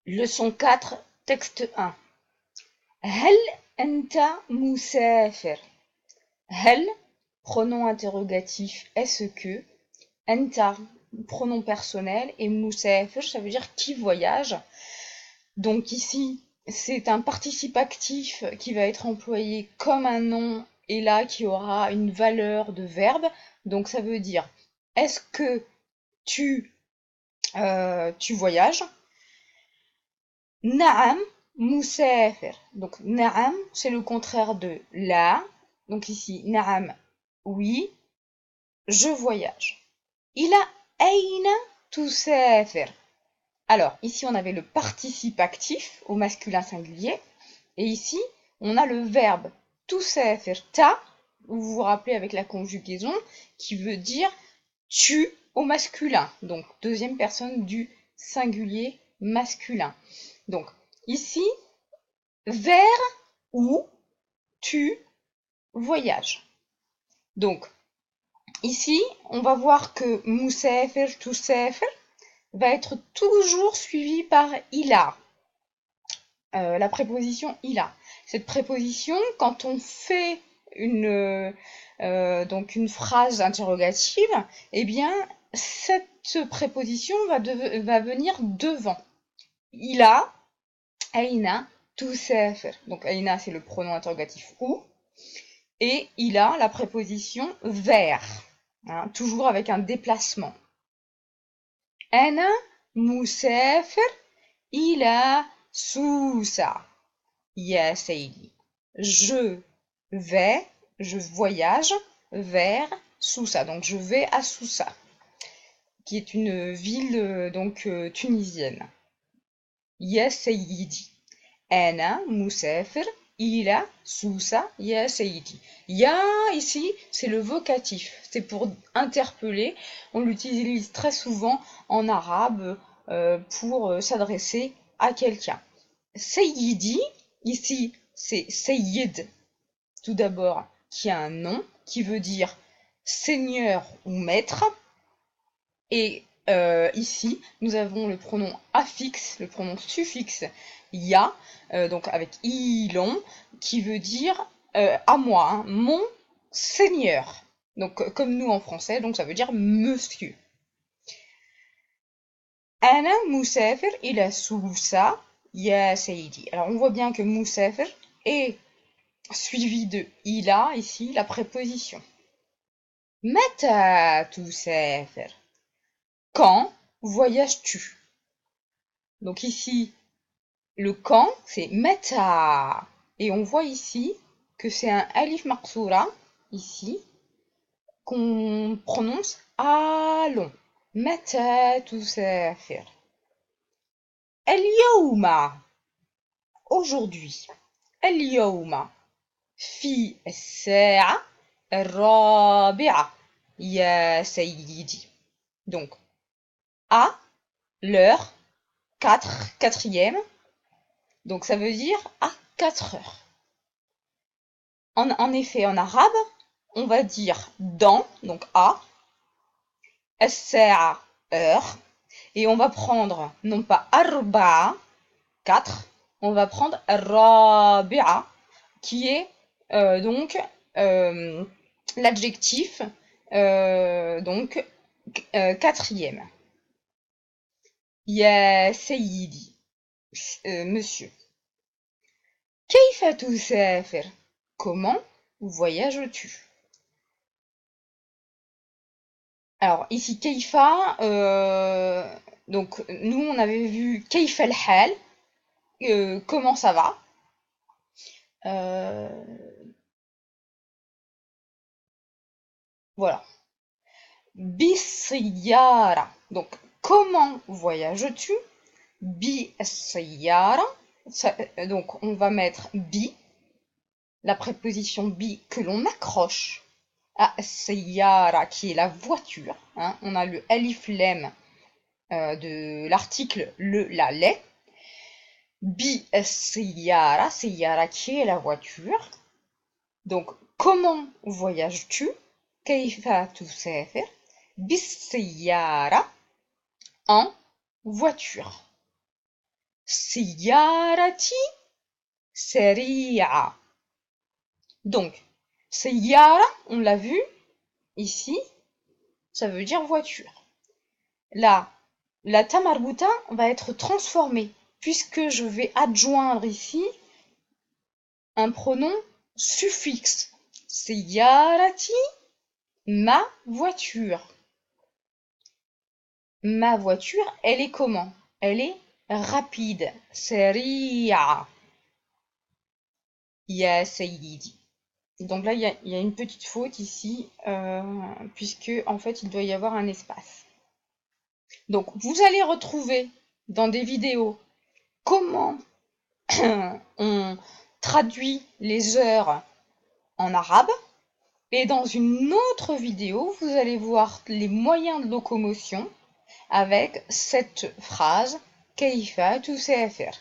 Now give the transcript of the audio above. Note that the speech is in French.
Leçon 4, texte 1. هل أنت مسافر؟ هل, pronom interrogatif, est-ce que? أنت, pronom personnel, et مسافر, ça veut dire qui voyage. Donc ici, c'est un participe actif qui va être employé comme un nom et là qui aura une valeur de verbe. Donc ça veut dire est-ce que tu voyages? Naam musafir. Donc naam, c'est le contraire de la. Donc ici, naam, oui, je voyage. Ila aina tusafir. Alors, ici, on avait le participe actif au masculin singulier. Et ici, on a le verbe tusafir ta, vous vous rappelez avec la conjugaison, qui veut dire tu au masculin. Donc, deuxième personne du singulier masculin. Donc, ici, vers où tu voyages. Donc, ici, on va voir que musafir, tusafir va être toujours suivi par ila, la préposition ila. Cette préposition, quand on fait donc une phrase interrogative, eh bien, cette préposition va venir devant. Ila, aina, tusafir. Donc aina, c'est le pronom interrogatif où. Et il a la préposition vers, hein, toujours avec un déplacement. أنا مسافر إلى سوسة يا سيدي. Je vais, je voyage vers Sousa. Donc je vais à Sousa, qui est une ville tunisienne. يا سيدي. أنا مسافر إلى سوسة يا سيدي. Ya, ici, c'est le vocatif. C'est pour interpeller. On l'utilise très souvent en arabe pour s'adresser à quelqu'un. Sayyidi, ici, c'est Sayyid, tout d'abord, qui a un nom, qui veut dire seigneur ou maître. Et ici, nous avons le pronom affixe, le pronom suffixe ya, donc avec ilon, qui veut dire à moi, hein, mon seigneur. Donc comme nous en français, donc ça veut dire monsieur. Ana musafir ila Sousa ya Sayyidi. Alors on voit bien que musafir est suivi de ila, ici, la préposition. Mata tusafir. Quand voyages-tu? Donc ici, le quand, c'est meta. Et on voit ici que c'est un alif maqsoura, ici, qu'on prononce allons. Meta tusafir. اليوم, aujourd'hui. اليوم في الساعة الرابعة يا سيدي. Donc, à l'heure 4, quatrième. Donc ça veut dire à 4 heures. En effet, en arabe, on va dire dans, donc à, as-sa'a, heure, et on va prendre non pas arba'a, 4, on va prendre rabi'a, qui est donc l'adjectif donc quatrième. Ya sayyidi, monsieur. Kayfa tusafir? Comment voyages-tu? Alors ici Kayfa, donc nous on avait vu Kayfa al-hal, comment ça va? Euh, voilà. Bisiyara, donc comment voyages-tu? Bisiyara, donc on va mettre bi, la préposition bi que l'on accroche à Siyara qui est la voiture, hein. On a le alif lem de l'article le, la, les. Bi Siyara, Siyara qui est la voiture. Donc, comment voyages-tu? Kayfa tusafir? Bis Siyara, en voiture. سيارتي سريعة. Donc, سيارة, on l'a vu ici, ça veut dire voiture. Là, la ta marbuta va être transformée puisque je vais adjoindre ici un pronom suffixe. سيارتي, ma voiture. Ma voiture, elle est comment? Elle est rapide. سريعة. يا سيدي. Donc là, il y a une petite faute ici, puisque en fait, il doit y avoir un espace. Donc, vous allez retrouver dans des vidéos comment on traduit les heures en arabe. Et dans une autre vidéo, vous allez voir les moyens de locomotion avec cette phrase كيف تسافر.